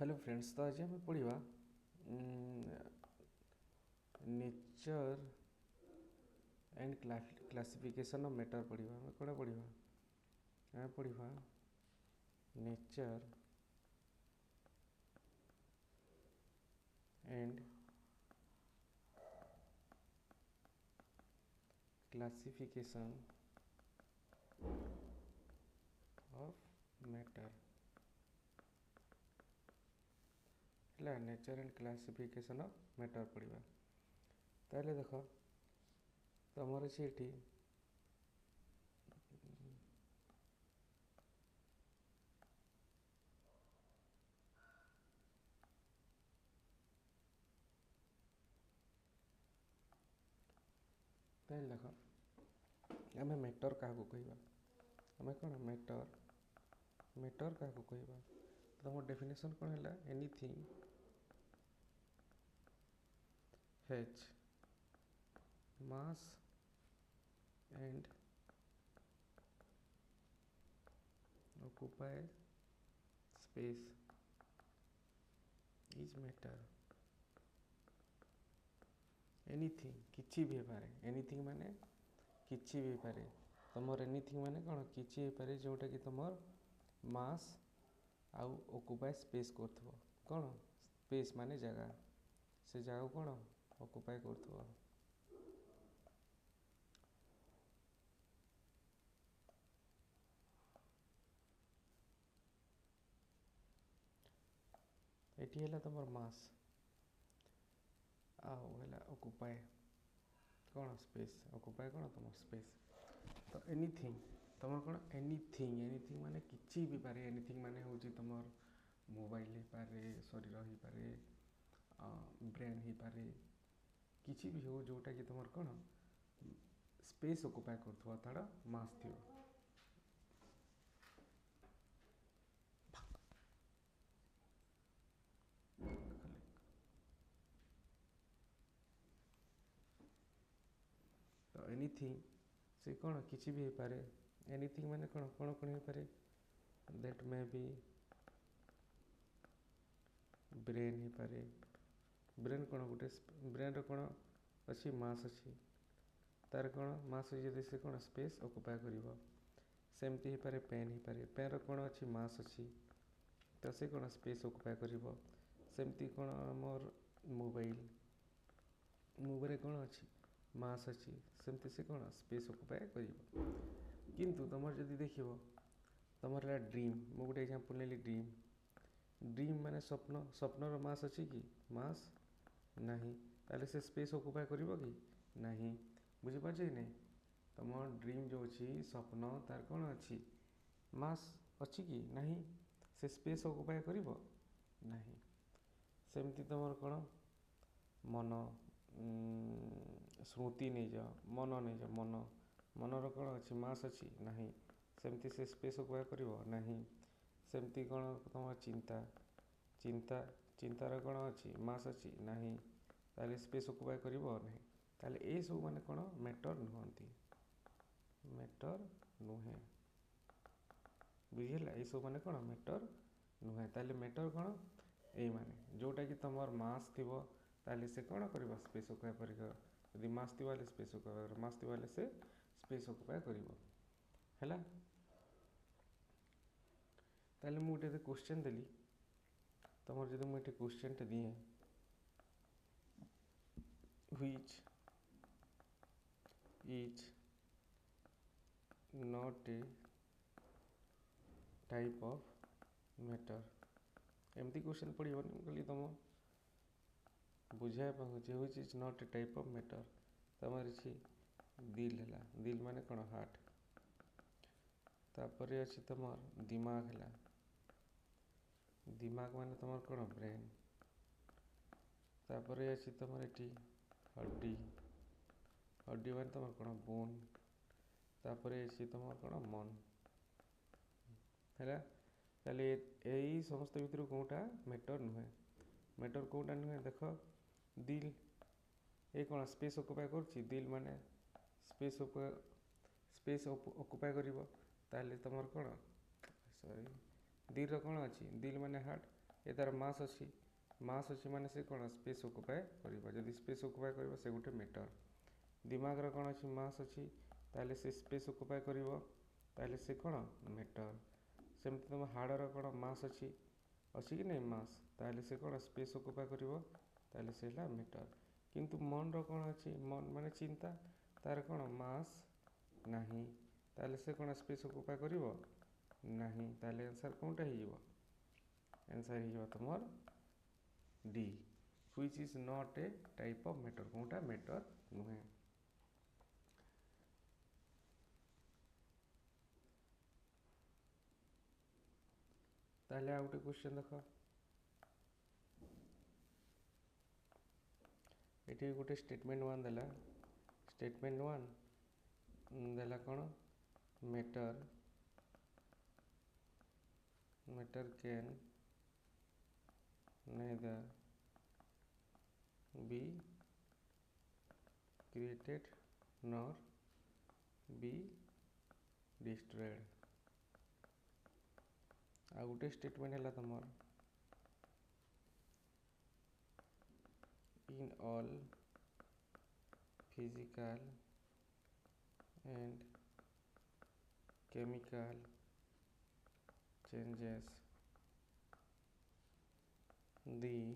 Hello friends, तो आज आम पढ़ा nature and classification of matter पढ़ा। आम कौन पढ़ा? आम पढ़ा nature and classification of matter. है nature and classification of matter पढ़ा। ताहले देख तुमर अच्छे ये ताहले देख आम मैटर क्या कहवा? आम कौन मैटर मैटर क्या कहवा? तुम डेफिनेशन कौन है? Anything has mass and occupy space is matter। Anything किसी भी पारे। एनीथिंग माने किसी भी पारे। तुमर एनीथिंग माने कौन? किसी भी पारे जोटा कि तुमर मास आउ ऑक्युपाई स्पेस करथबो। कौन स्पेस माने जगह, से जगह कौन ऑक्युपाई करथबो। एटी है तुम मास आला ऑक्युपाई कौन स्पेस। ऑक्युपाई कौन तुम स्पेस। तो एनीथिंग तुम कौन? एनीथिंग एनीथिंग माने किसी भी पारे। एनीथिंग माने हूँ तुम मोबाइल हो पारे, शरीर हो पारे, ब्रेन हो पारे, किसी भी हो जोटा कि तुम कौन स्पेस ऑक्युपाई कर तार मास थी। तो एनीथिंग से कौन किसी भी हो पारे। एनीथिंग माने कौन कौन कौन हो पारे? दैट मे बी ब्रेन हो पारे। ब्रेन कौन गोटे ब्रेन कौन अच्छी मास अच्छी तार कौन मास जदि से कौन स्पेस ऑक्युपाई कर। सेमती हो पारे पेन हो पारे। पेन कौन अच्छी मास अच्छी तो से कौन स्पेस ऑक्युपाई कर। सेमती कौन आमर मोबाइल मोबाइल कौन अच्छी मास अच्छी सेमती से कौन स्पेस ऑक्युपाई कर। किंतु तुम जदि देख तुम ड्रीम मु गोटे एग्जांपल नेली ड्रीम। ड्रीम माने स्वप्न। स्वप्नर मास अच्छी कि? मास नहीं। ताले से स्पेस ऑक्युपाई कर कि नहीं? बुझीपार कि नहीं? तुम ड्रीम जो अच्छी स्वप्न तार कौन अच्छी मास अच्छी कि नहीं? से स्पेस ऑक्युपाई कर नहीं। सेमती तुम कौन मन स्मृति नहीं जाओ, मन नहीं जाओ, मन मनर कौन अच्छी मास अच्छी नहीं। सेमती से स्पेस ऑक्युपाई कर नहीं। सेमती कौन तुम चिंता चिंता चिंतार कौन अच्छी मास अच्छी नहीं। ताले स्पेस ऑक्युपाई कर नहीं। ताले ए सब माने कौन मैटर नुहंती। मैटर नुहे। बुझीगला? ये सब माने कौन मैटर नुहे। ताले मैटर कौन ए माने जोटा कि तुम मास थी ताले से कौन कर स्पेस ऑक्युपाई कर। यदि मास थी स्पेस ऑक्युपाई कर। मास थी से स्पेस ऑक्युपाई कर। ताले मु गोटे क्वेश्चन देली तुम जब मुझे क्वेश्चन टे दिए which is not a type of matter. एमती क्वेश्चन पढ़ी कहली तुम बुझाई पाऊँ which is not a type of matter. तुम दिल है। दिल माने कौन हार्ट। तापर अच्छी तुम दिमाग है। दिमाग माने तुम कौन ब्रेन। तापर अच्छी तुम ये हड्डी। हड्डी माने तुम कौन बोन। तापर अच्छी तुम कौन मन है। ताले यही समस्त भितर कौटा मैटर नुहे। मैटर कौटा नुहे देख दिल ये कौन स्पेस ऑक्युपाई कर। दिल माने स्पेस ऑक्युपाई कर। तुम कौन सॉरी दिल कौन अच्छी दिल माने हार्ट ए तार मास अच्छी माने से कौन स्पेस ऑक्युपाई करिबा जदि स्पेस ऑक्युपाई करिबा से गुटे मैटर दिमाग रे कौन अच्छी मास अच्छी ताले से स्पेस ऑक्युपाई करिबो ताले से कौन मैटर सेमती तुम हार्डर कौन मास अच्छी कि नहीं मास ताले से कौन स्पेस ऑक्युपाई करिबो ताले से ହେଲା मैटर किंतु मन रो कौन अच्छी मन माने चिंता तार कौन मास नहीं ताले से कौन स्पेस ऑक्युपाई करिबो नहीं ताले आंसर कोनटा हो जिवो आंसर हो जिवो तुमर D which is not a type of matter कोनटा मैटर नुहे ताले आ गुटे क्वेश्चन देखो एटी गोटे स्टेटमेंट वन देला स्टेटमेंट वन देला कौन matter can neither be created nor be destroyed आ गोटे स्टेटमेंट है तुमर in all physical and chemical changes the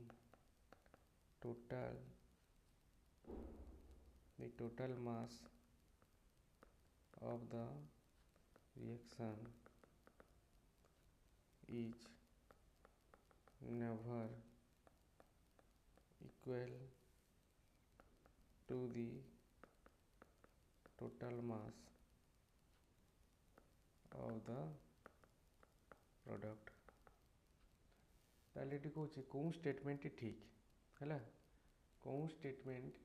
total mass of the reaction is never equal to the total mass of the product ताले ये कौन कौन statement ठीक है कौन स्टेटमेंट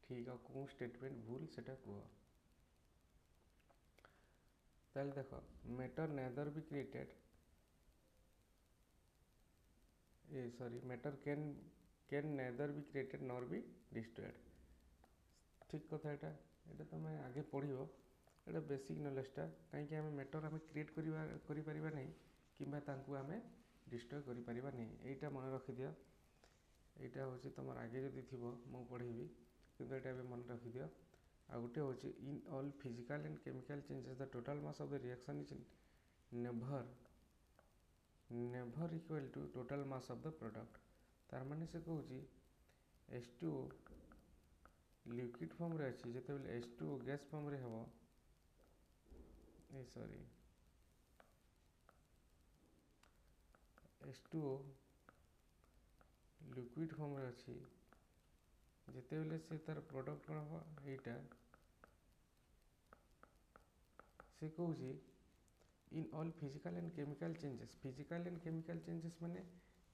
ठीक और कौन स्टेटमेंट भूल सेटा कह ताले देख matter nether be created matter can nether be created nor be destroyed ठीक कथा यहाँ तुम आगे पढ़ ये बेसिक नॉलेजटा कहीं मैटर आम क्रिएट करिपारिबा नहीं किंबा तांकु आमे डिस्ट्रॉय करिपारिबा नहीं एटा मन रखि दियो एटा होची तुम आगे जदि थिबो मु पढ़ेबी किंतु एटा भी मन रखि दियो आ गुटे होची in all physical and chemical changes the total mass of the reaction is never equal to total mass of the product तार माने से कहूची H2O लिक्विड फॉर्म रे अछि जेते बेले H2O गैस फॉर्म रे हबो H2O लिक्विड फॉर्म रे अछि जेते बेले से तार प्रोडक्ट कोन हबो एटा से कहूची in all physical and chemical changes माने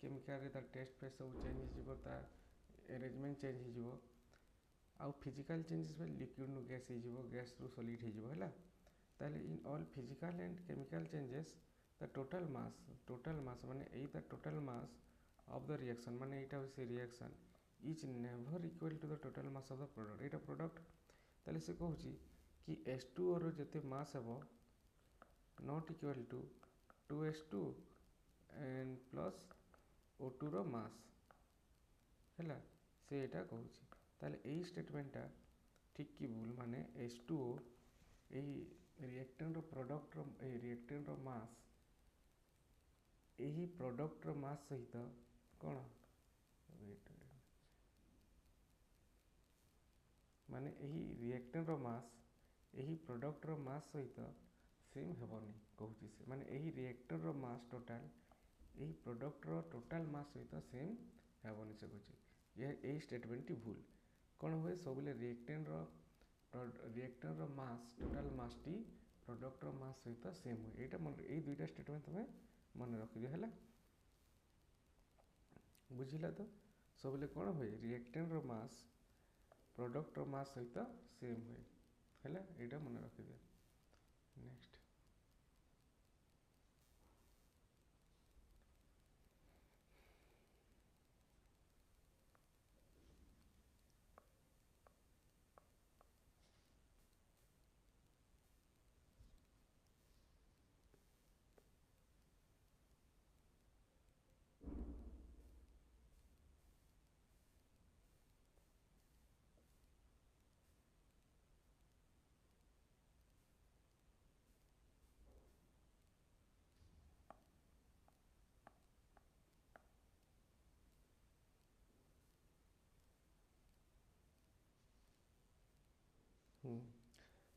केमिकल रे तार टेस्ट फेस सब चेंज हो जिवो तार अरेंजमेंट चेंज हो जिवो आउ फिजिकल चेंजेस में लिक्विड नु गैस हो जिवो गैस रू सॉलिड हो जिवो हला ताले in all physical and chemical changes the total mass माने एई the total mass of the reaction माने एटा होसी reaction is never equal to the total mass of the product एटा प्रोडक्ट ताले से कहूची कि H2O रो जते मास हेबो not equal to 2H2 and plus O2 रो मास हैला से एटा कहूची ताले एई स्टेटमेंटटा ठीक कि भूल माने H2O एई रिएक्टेंट रो प्रोडक्ट रो ए रिएक्टेंट रो मास एही प्रोडक्ट रो मास सहित कोन माने एही रिएक्टेंट रो मास एही प्रोडक्ट रो मास सहित सेम हेबनी कहूची से माने एही रिएक्टर रो मास टोटल एही प्रोडक्ट रो टोटल मास सहित सेम हेबनी से कहूची ये एही स्टेटमेंट टी भूल कोन होय सबले रिएक्टर रो मास टोटल मास टी प्रोडक्ट रो मास सहित सेम होय एटा मन एही दुईटा स्टेटमेंट तमे मन रखि दियो हला बुझिला तो सबले कोन होय रिएक्टेंट रो मास प्रोडक्ट रो मास सहित सेम होय हला एटा मन रखि दियो नेक्स्ट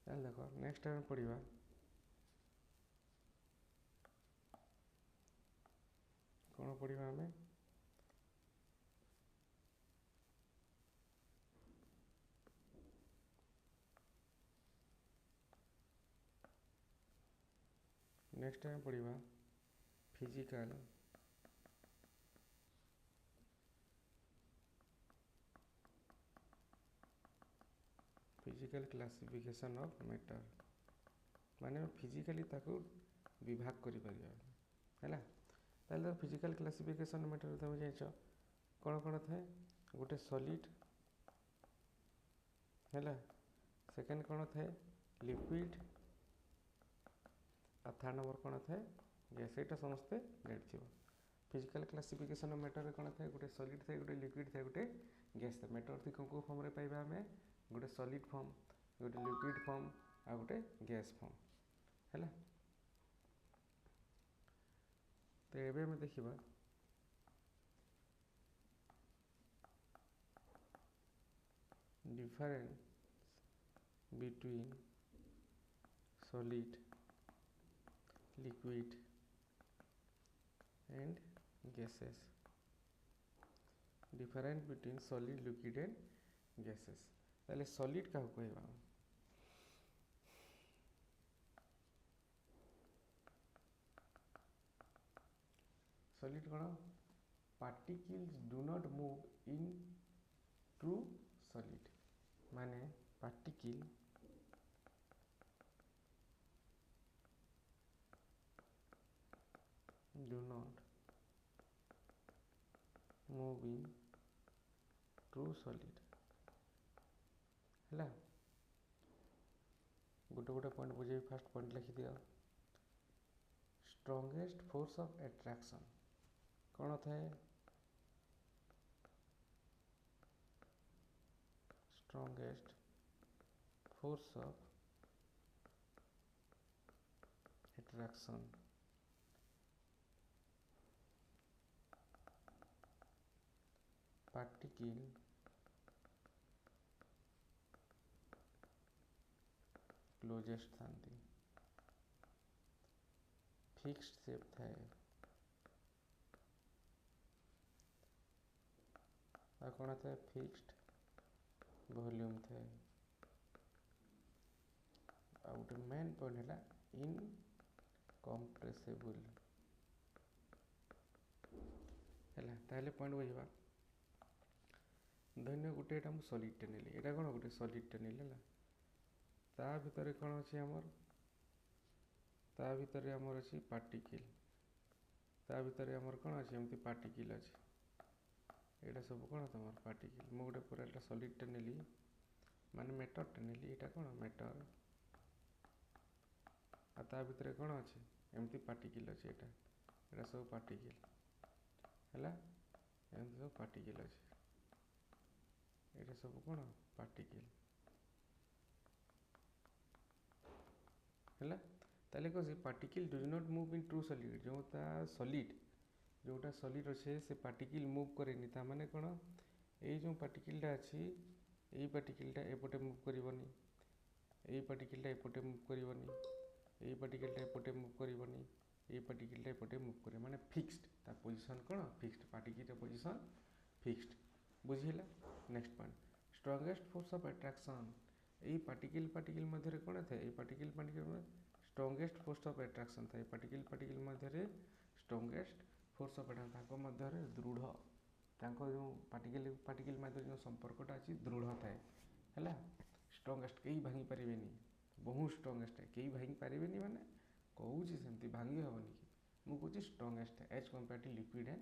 ତାହେଲେ ଦେଖ ନେକ୍ସଟ ଆମେ ପଢ଼ିବା କ'ଣ ପଢ଼ିବା ଆମେ ନେକ୍ସଟ ଆମେ ପଢ଼ିବା ଫିଜିକାଲ କ୍ଲାସିଫିକେସନ୍ ଅଫ୍ ମ୍ୟାଟର ମାନେ ଫିଜିକାଲି ତାକୁ ବିଭାଗ କରିପାରିବା ହେଲା। ତାହେଲେ ଫିଜିକାଲ କ୍ଲାସିଫିକେସନ୍ ମ୍ୟାଟର ତୁମେ ଜାଣିଛ କ'ଣ କ'ଣ ଥାଏ ଗୋଟେ ସଲିଡ୍ ହେଲା, ସେକେଣ୍ଡ କ'ଣ ଥାଏ ଲିକ୍ୱିଡ୍, ଆଉ ଥାର୍ଡ଼ ନମ୍ବର କ'ଣ ଥାଏ ଗ୍ୟାସ୍। ସେଇଟା ସମସ୍ତେ ଜାଣିଥିବ। ଫିଜିକାଲ କ୍ଲାସିଫିକେସନ୍ ଅଫ୍ ମ୍ୟାଟରରେ କ'ଣ ଥାଏ ଗୋଟେ ସଲିଡ୍ ଥାଏ, ଗୋଟେ ଲିକ୍ୱିଡ୍ ଥାଏ, ଗୋଟେ ଗ୍ୟାସ୍ ଥାଏ। ମ୍ୟାଟର କେଉଁ ଫର୍ମରେ ପାଇବା ଆମେ ଗୋଟେ ସଲିଡ୍ ଫର୍ମ, ଗୋଟେ ଲିକ୍ୱିଡ୍ ଫର୍ମ, ଆଉ ଗୋଟେ ଗ୍ୟାସ୍ ଫର୍ମ ହେଲା। ତ ଏବେ ଆମେ ଦେଖିବା difference between solid, liquid and gases. Difference between solid, liquid and gases. ताले solid का कहवा solid कौन particles do not move in true solid माने particle do not move in true solid है गोटे गोटे पॉइंट बुझे। फास्ट पॉइंट लिखि दिया स्ट्रॉन्गेस्ट फोर्स ऑफ अट्रैक्शन कौन थाए strongest force of attraction particle closest थांती फिक्स्ड शेप थाए आ कौन थाए फिक्स्ड वॉल्यूम थाए आ गोटे मेन पॉइंट है इनकम्प्रेसिबल है। ताहले पॉइंट बुझा धन्य गोटे एटा मु सॉलिड नेली एटा कौन गोटे सॉलिड नेली है ता भितर कौन अच्छी आमर ता भितर आमर अच्छी पार्टिकल ता भितर आमर कौन अच्छी एमती पार्टिकल अच्छी एटा सब कौन तुम पार्टिकल मु गोटे पूरा एटा सॉलिड नेली माने मैटर नेली एटा कौन मैटर आ ता भितर कौन अच्छी एमती पार्टिकल अच्छी एटा एटा सब पार्टिकल है एमती सब पार्टिकल अच्छी एटा सब कौन पार्टिकल है ताले कौन से particle does not move in true solid जोटा सॉलिड अच्छे से पार्टिकल मूव करेनि ता माने कौन ये जो पार्टिकलटा अच्छी यही पार्टिकलटा एपटे मूव करनी यही पार्टिकलटा एपटे मूव करनी यही पार्टिकलटा एपटे मूव करनी यही पार्टिकलटा एपटे मूव कर माने फिक्स्ड ता पोजीशन कौन फिक्स्ड पार्टिकल पोजीशन फिक्स्ड बुझिला। Next point strongest force of attraction यही पार्टिकल मध्य कौन था ये particle strongest force of attraction था पार्टिकल मध्य स्ट्रॉन्गेस्ट फोर्स ऑफ अट्रैक्शन मध्य दृढ़ जो पार्टिकल मध्य जो संपर्कटा अच्छी दृढ़ थाए है स्ट्रॉन्गेस्ट कहीं भांगी पारे बहुत स्ट्रॉन्गेस्ट है कहीं भांगी पारे माने कहूँ सेमती भांगी हेनी कि मुझे स्ट्रॉन्गेस्ट है as compare to liquid and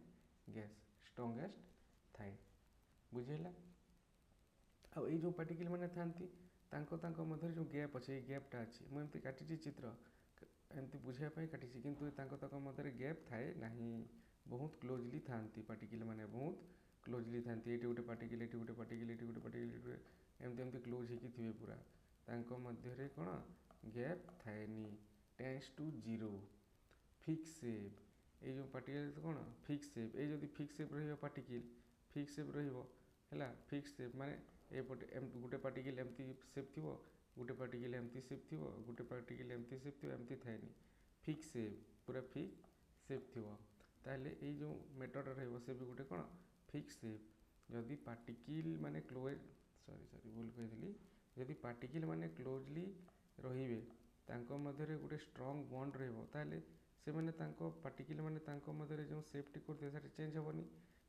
gas strongest थाए बुझेगा। आ जो पार्टिकल मैंने थांती मध्य जो गैप अच्छे गैपटा अच्छी मुझे काटी चित्र एमती बुझापी काटी कितु मध्य गैप थाए ना बहुत क्लोजली थांती पार्टिकल माने बहुत क्लोजली थांती ये गोटे पार्टिकल ये गोटे पार्टिकल ये गोटे पार्टिकल एमती एमती क्लोज होती थे पूरा तांको मध्य कौन गैप थाएनी tends to zero fix shape ये जो पार्टिकल कौन फिक्स शेप ये जो fix shape particle fix shape रहा फिक्स शेप माने एपटे गोटे पार्टिकल एमती शेप थी गोटे पार्टिकल एमती सेप थी गोटे पार्टिकल एमती सेप थी एमती थाएनि फिक्स सेप पूरा फिक्स सेप थी ताहले ये जो मेथड रहिबो से भी गोटे कौन फिक्स सेप जदि पार्टिकल माने क्लोज सॉरी भूल कही जदि पार्टिकल माने क्लोजली रहिबे तांको मध्यरे गोटे स्ट्रॉन्ग बॉन्ड रहिबो ताहले से माने तांको पार्टिकल माने तांको मध्यरे जो सेफ्टी करते से चेंज हेबनी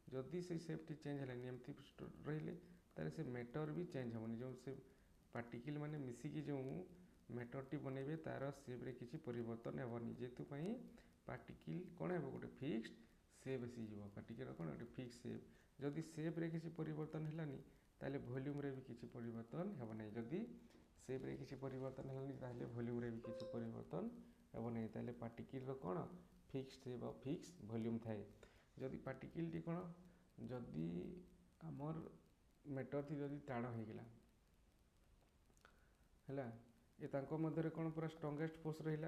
जदि से सेफ्टी चेंज हेलानी एमती रहिले ताहले से मैटर भी चेंज हेबनी जो से पार्टिकल माने मिसिकी जो मैटरटी बनइबे तार सेप रे किसी परिवर्तन हेबनी जेतु पई पार्टिकल कौन हेबो गोटे फिक्स्ड सेप आसीଯିବ पार्टिकल कौन गोटे फिक्स सेप जदि सेप रे किसी परिवर्तन हेलानी ताहले वॉल्यूम रे भी किसी परिवर्तन हेबो नै जदि सेप रे किसी परिवर्तन हेलानी ताहले वॉल्यूम रे भी किसी परिवर्तन हेबो नै ताहले पार्टिकल रो कौन फिक्स्ड सेप और फिक्स वॉल्यूम थाए जदि पार्टिकल टी कौन जदि आमर मैटर थी जदि टाण हो गला है ये तांको मध्यरे कौन पूरा स्ट्रंगेस्ट फोर्स रहिला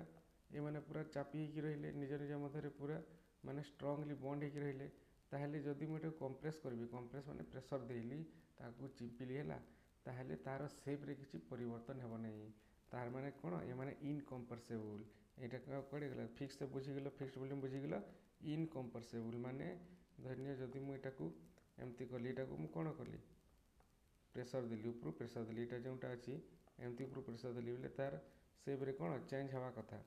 ये माने पूरा चापी होगी रहिले निज निज मध्यरे पूरा माने स्ट्रंगली बॉन्ड होगी रहिले ताहले जदि मुझे कंप्रेस करी कंप्रेस माने प्रेशर देली ताकू चिपिली है ताहले तार सेप रे किसी परिवर्तन हेबो नै तार माने कौन ये माने इनकम्प्रेसेबल यहाँ कड़े गला फिक्स सेप बुझीगल फिक्स वॉल्यूम बुझीगल इनकम्प्रेसेबल माने धन्य जदि मुझे एमती कली यहाँ मुझे कौन कली प्रेशर देली ऊपर प्रेशर देली यहाँ जोटा अच्छी एमती ऊपर प्रेशर देली बोले तार सेप रे कौन चेंज हवा कथा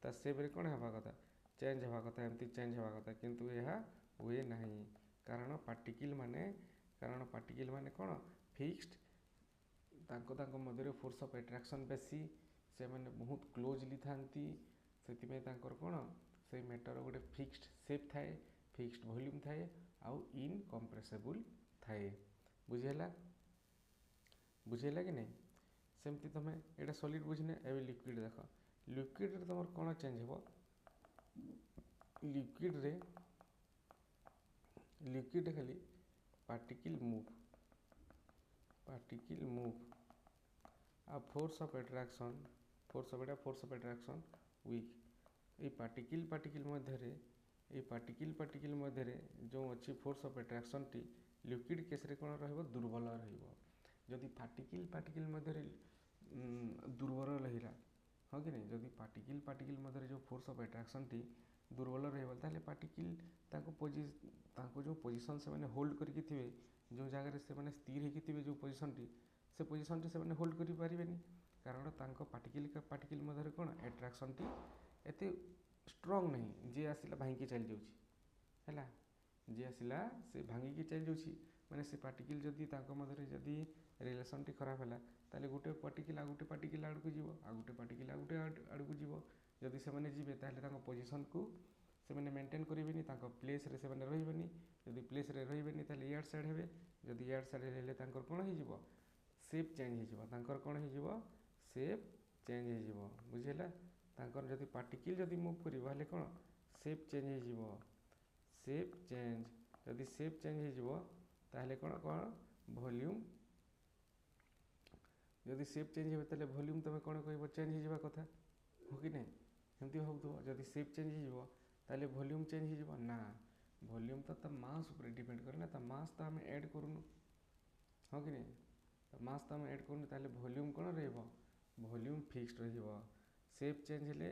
ता सेप रे कौन हवा कथा चेंज हवा कथा एमती चेंज हवा कथा किंतु यह हुए नहीं कारण पार्टिकल माने कौन फिक्स्ड तांको तांको मध्यरे फोर्स ऑफ अट्रैक्शन बेसी से माने बहुत क्लोजली थांती सेति तांकर कौन से मैटर गोटे फिक्स्ड सेप थाए फिक्स्ड वॉल्यूम थाए आउ इनकम्प्रेसेबल थाए बुझेला कि नहीं सेमती तुम यहाँ सॉलिड बुझने एवं लिक्विड देख लिक्विड रे तुम कौन चेंज हो लिक्विड खाली पार्टिकल मूव आ फोर्स ऑफ अट्रैक्शन वीक ये पार्टिकल मध्य जो अच्छी फोर्स ऑफ अट्रैक्शन टी लिक्विड केस रे कौन रहिबो दुर्बल रहिबो जदि पार्टिकल मध्य दुर्बल रहा हाँ कि नहीं जदि पार्टिकल मध्य जो फोर्स ऑफ अट्रैक्शन टी दुर्बल रहा पार्टिकल तांको जो पोजीशन से मैंने होल्ड करके थे जो जगह से मैंने स्थिर होती जो पोजीशन टी से होल्ड कर पारेनि कारण तांको पार्टिकल मध्य कौन अट्रैक्शन टी एते स्ट्रॉन्ग नहीं जी आसला भांगी चली जाऊँगी है जी आसला से भांगी चली जाऊँगी माने से पार्टिकल जदि तांको मध्य जदि रिलेशन टी खराब है ताले गोटे पार्टिकल आ गोटे पार्टिकल आड़ को जीव आ गोटे पार्टिकल आ गोटे आड़ को जीव जदि से माने जीवे ताले तांको पोजीशन को से माने मेंटेन करेनि प्लेस रे से माने रहिबेनि जदि प्लेस रे रहिबेनि ताले इयाड साइड हेबे जदि इयाड साइड हेले तांकर कोन हो जीव शेप चेंज हो जीव तांकर कोन हो जीव शेप चेंज हो जीव बुझिला तांकर जदि पार्टिकल जदि मूव करिवो हले कोन शेप चेंज हो जीव शेप चेंज जदि शेप चेंज हो जीव ताहले कोन वॉल्यूम जदि शेप चेंज हो ताले वॉल्यूम तुम कौन कह चेंज हो जावा कथा हो कि नहीं एमती भाव जदि शेप चेंज हो ताले वॉल्यूम चेंज हो ना वॉल्यूम तो मास ऊपर डिपेंड करे ना मास तो आम ऐड करूँ हाँ कि नहीं मास तो आम ऐड करूँ ताले वॉल्यूम कौन वॉल्यूम फिक्स्ड रहिबो शेप चेंज हेले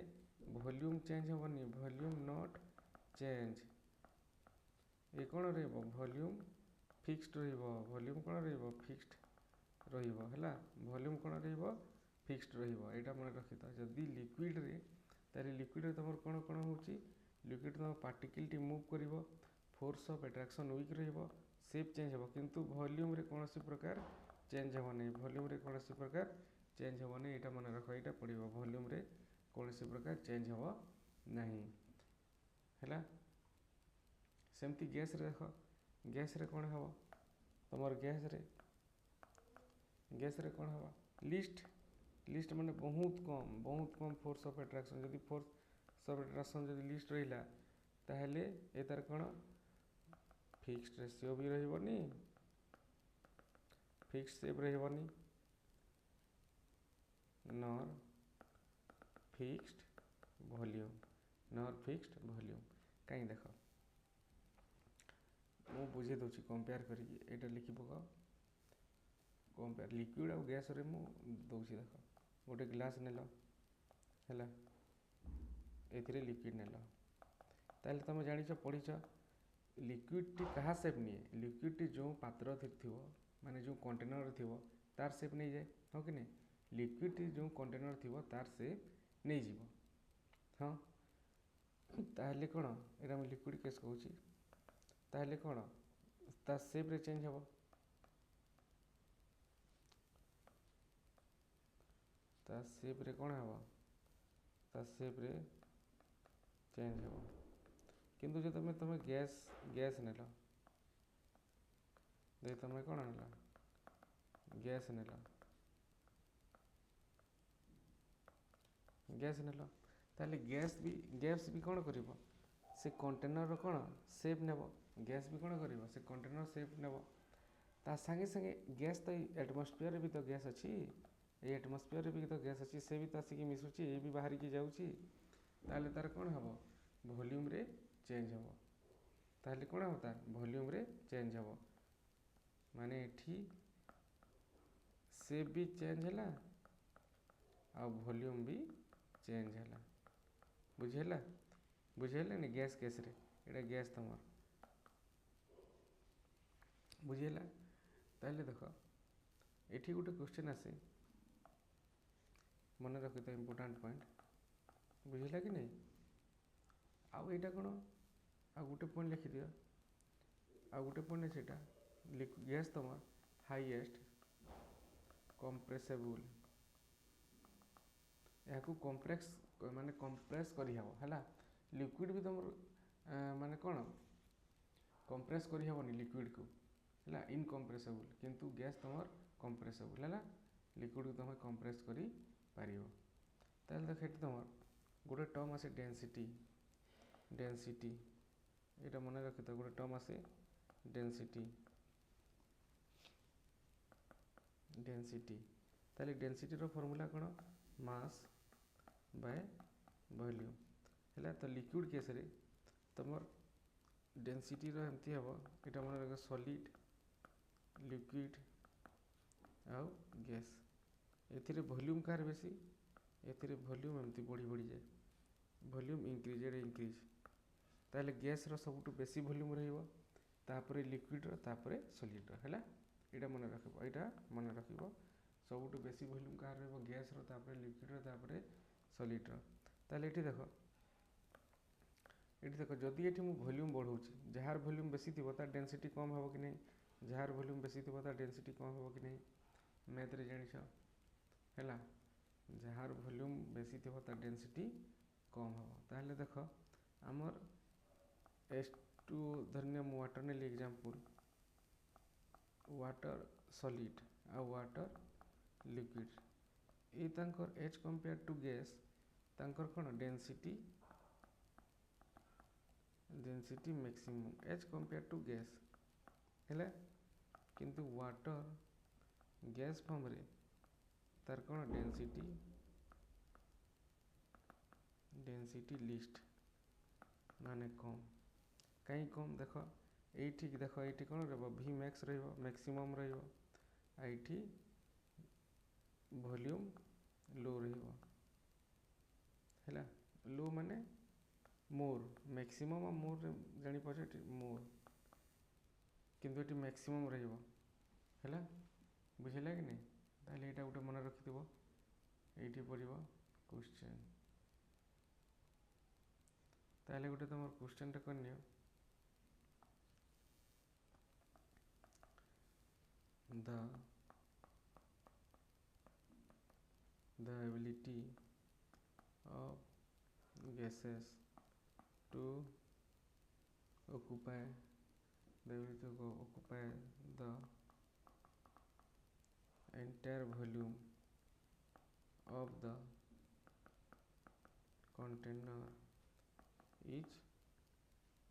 वॉल्यूम चेंज हेबनी वॉल्यूम नॉट चेंज ये कौन वॉल्यूम फिक्स्ड रहिबो वॉल्यूम कौन फिक्स्ड रहिबो हैला वॉल्यूम कौन फिक्स्ड रहिबो एटा मन रखि था जदि लिक्विड रे तारे लिक्विड रे तुम कौन कौन होची लिक्विड तुम पार्टिकल टी मूव करिवो फोर्स ऑफ अट्रैक्शन वीक रहिबो शेप चेंज हेबो किंतु वॉल्यूम रे कौन सी प्रकार चेंज हेबो नै वॉल्यूम रे कौन सी प्रकार चेंज हेबो नै एटा मन रख एटा पड़िबो वॉल्यूम रे कौन सी प्रकार चेंज हेबो नहीं हैला सेमती गैस रे देख गैस रे कौन हेबो तुमर गैस रे कौन हेबो लिस्ट माने बहुत कम फोर्स ऑफ अट्रैक्शन जदि फोर्स ऑफ अट्रैक्शन जदि लिस्ट रहिला ताहले ए तार कौन फिक्स्ड रेशियो भी रहिबनी फिक्स्ड शेप रहिबनी नॉर फिक्स्ड वॉल्यूम कहीं देख मु बुझे दूसरी कंपेयर करिए एटा लिखि पकाओ कंपेयर लिक्विड और गैस रे मु दूसरी देख गोटे ग्लास नेल है एथिरे लिक्विड नेल ताहले तुम जानिच पढ़िच लिक्विड टी कहा सेप निए लिक्विड टी जो पात्र थी माने जो कंटेनर थी तार सेप नहीं जाए हाँ कि नहीं लिक्विड टी जो कंटेनर थी तार सेप नहीं जीव हाँ ताहले कौन एटा मैं लिक्विड केस कहूँ ताहले कौन ता सेप रे चेंज हम ता सेप रे कौन हम ता सेप रे चेंज हम किंतु जो तुम गैस गैस नेल देख तुम कौन nail gas nail gas nail ताहले गैस भी कौन कर से कंटेनर कौन सेप नेब गैस भी कौन कर से कंटेनर सेप नेब ता संगे संगे गैस तो एटमॉस्फेयर भी तो गैस अच्छी ये एटमॉस्फेयर भी तो गैस अच्छी से भी तो आसिक मिसुची ये भी बाहर की जाऊँगी ताहले तार कौन हम वॉल्यूम रे चेंज हम ताहले कौन हम तार वॉल्यूम रे चेंज हम माने एठी सेप भी चेंज है आ वॉल्यूम भी चेंज है बुझेला बुझेला नहीं गैस केस रे एटा गैस तुम बुझेला ताहले देख एठी गोटे क्वेश्चन आसे मन रखी तो इम्पोर्टाट पॉइंट बुझेला कि नहीं आउ एटा कौन आ गोटे पॉइंट लिखि दियो आ गोटे पॉइंट सेटा गैस तुम हाईएस्ट कंप्रेसेबल या कम्प्रेस माने कंप्रेस करहब है लिक्विड भी तुम माने कौन कंप्रेस करहबनी लिक्विड को है इनकम्प्रेसेबल किंतु गैस तुम कंप्रेसेबल है लिक्विड को तुम कंप्रेस कर ताहले देख ये तुम गोटे टर्म आसे डेंसिटी डेंसिटी ये मन रखी तो गोटे टर्म आसे डेंसिटी डेंसिटी ताहले डेंसिटी रो फॉर्मूला कौन मास बाय वॉल्यूम है तो लिक्विड केस रे तुम डेंसिटी रो एमती हम यहाँ मन रख सॉलिड लिक्विड आउ गैस एथिरे वॉल्यूम कार बेसी एथिरे वॉल्यूम एमती बढ़ी बढ़ी जाए वॉल्यूम इंक्रीज इंक्रीज ताहले गैस रो सबुठु बेसी वॉल्यूम रहिबो तापरे लिक्विड रो तापरे सॉलिड रो हैला एटा मन रखिबो एटा मन रखिबो सबुठु बेसी वॉल्यूम कार रहबो गैस रो तापरे लिक्विड रो तापरे सॉलिड रो ताहले एठी देखो जदि एठी मु वॉल्यूम बढ़ाऊँ जार वॉल्यूम बेसी थी तार डेंसिटी कम हम कि नहीं जार वॉल्यूम बेसी थी तार डेंसिटी कम हम कि नहीं मैथ रे जानिछ हैला जार वॉल्यूम बेसी थी तार डेंसिटी कम हम ताहले देख आमर H2 धरने मु वाटर ने एग्जांपल वाटर सॉलिड आ वाटर लिक्विड ये तांकर H कंपेयर टू गैस तांकर कौन density density maximum H compare to gas है किंतु वाटर गैस फॉर्म रे तार कौन डेंसिटी डेंसिटी लिस्ट माने कम कहीं कम देख ये देख ये कौन री मैक्स मैक्सिमम रही वॉल्यूम लो है लो माने मोर मैक्सिमम और मोर जानी पारे मोर किंतु ये मैक्सिमम है बुझेगा कि नहीं ताहले यहाँ गोटे मन रखि ये पड़ो क्वेश्चन ताहले गोटे तुम क्वेश्चन टा कर the ability of gases to occupy the entire volume of the container is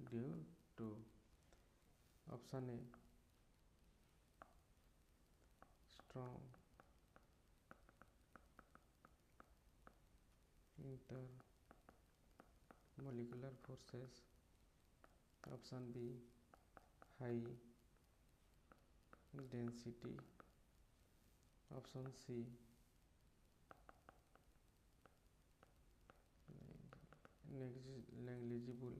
due to option A strong intermolecular forces, option B high density, option C negligible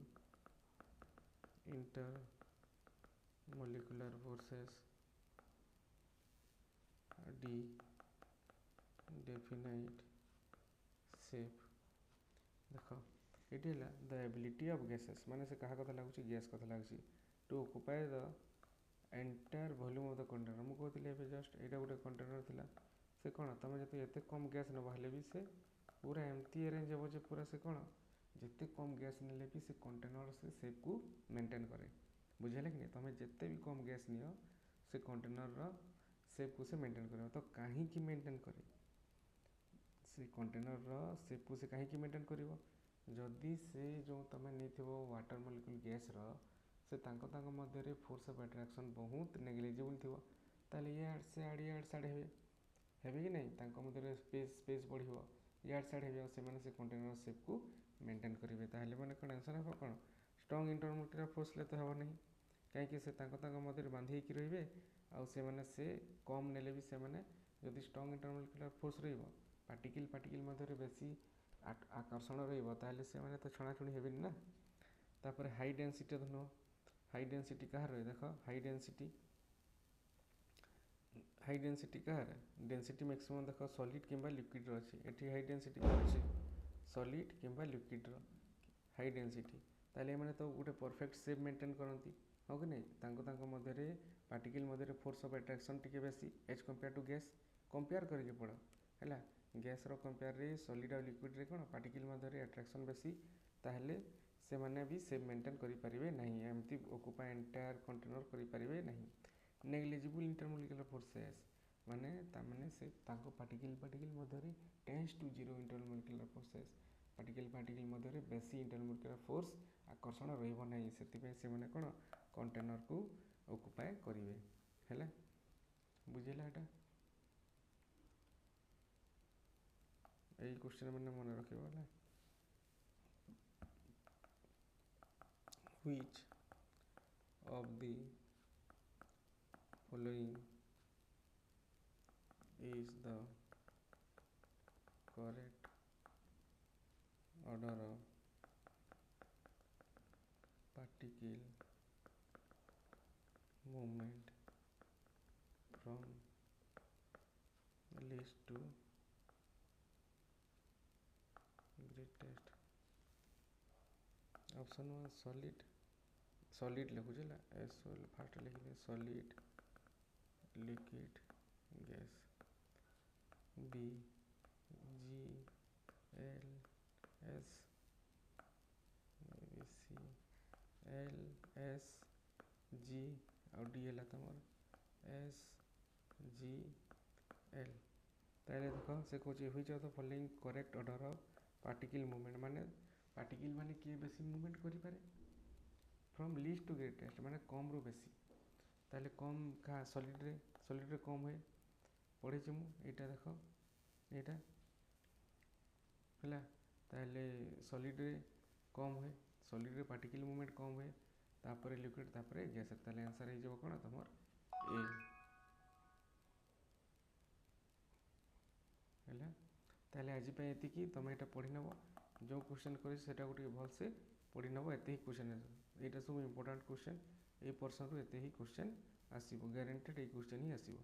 intermolecular forces D definite shape देख ये the ability of gases माने से कहा कथा लगुच gas कथा लगुच to occupy the entire volume of the container मुझे कहते हैं जस्ट यहाँ गोटे कंटेनर थिला से कौन तुम जो एत कम गैस नब हेल्ले भी से पूरा एमती अरेंज हे जो पूरा से कौन जिते कम गैस नेले भी से कंटेनर से शेप को मेंटेन करे बुझेगा कि नहीं तुम जिते भी कम गैस नियो से कंटेनर शेप को से मेंटेन कर तो कहीं मेंटेन करे से कंटेनर शेप को से कहीं मेंटेन कर जदि से जो तुम नहीं वाटर मॉलिक्यूल गैस से मध्य फोर्स ऑफ अट्रैक्शन बहुत नेग्लिजिबल थी ताले ये से आड़े साड़े हे कि नहीं मध्य स्पेस बढ़ याड साइड हो से कंटेनर शेप को मेंटेन करेंगे ताहले मैंने कौन आंसर हम कौन स्ट्रॉन्ग इंटरमोलिकुलर फोर्स ले तो हे नहीं कहीं से मध्य बांधी रे से कम नेले भी से जदि स्ट्रॉन्ग इंटरमोलिकुलर फोर्स पार्टिकल मध्य बेसी आकर्षण रही से तो छणाछुणी हे ना तापर हाई डेंसिटी धन हाई डेंसिटी कहाँ रहे देख हाई डेंसिटी कहाँ डेंसिटी मैक्सिमम देख सॉलिड किंबा लिक्विड अच्छी एटी हाई डेंसिटी अच्छे सॉलिड किंबा लिक्विड हाई डेंसिटी ताले मैंने तो गोटे परफेक्ट शेप मेंटेन करती हाँ कि नहीं मध्य पार्टिकल मध्य फोर्स ऑफ अट्रैक्शन टी बेसी as compare to gas compare करके पड़ है गैस कंपेयर रे सॉलिड और लिक्विड रे कौन पार्टिकल मध्य अट्रैक्शन बेसी ताहले से माने भी सेप मेंटेन करें ना एमती ऑक्युपाई एंटायर कंटेनर करें ना नेग्लिजिबल इंटरमोलिकुलर फोर्सेस माने से पार्टिकल मध्य tends to zero intermolecular forces particle मध्य बेसी इंटरमोलिकुलर फोर्स आकर्षण रही से कौन कंटेनर को ऑक्युपाई करेंगे है बुझेगा यहाँ यही क्वेश्चन मैंने मन रखा which of the following is the correct order of particle movement from least to greatest option 1 solid लिखुचे फास्ट लिखिले solid liquid gas B G L S C L S G और डी है तुम S G L ताले देख से कहे which of the following correct order of particle movement माने किए बेसी मूवमेंट करि पारे फ्रॉम लीस्ट टू ग्रेटेस्ट माने कम रू बेसी ताले कम का सॉलिड रे कम हुए पढ़ी मुझे देख यहाँ है ताले सॉलिड रे कम हुए सॉलिड रे पार्टिकल मूवमेंट कम हुए तापर लिक्विड तापर गैस ताले आंसर हो कौन तुम ए है ताले आज ये तुम यहाँ पढ़ी नब जो क्वेश्चन कर भलसे पढ़ी नब एत ही क्वेश्चन यहाँ सब इंपोर्टाट क्वेश्चन ये पर्सन रू एत ही क्वेश्चन आसो ग्यारंटेड ये क्वेश्चन ही आसो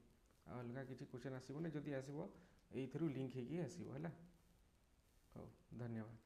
अलग किसी क्वेश्चन आसोनी जदि आसो ये लिंक होगी आसो है। धन्यवाद।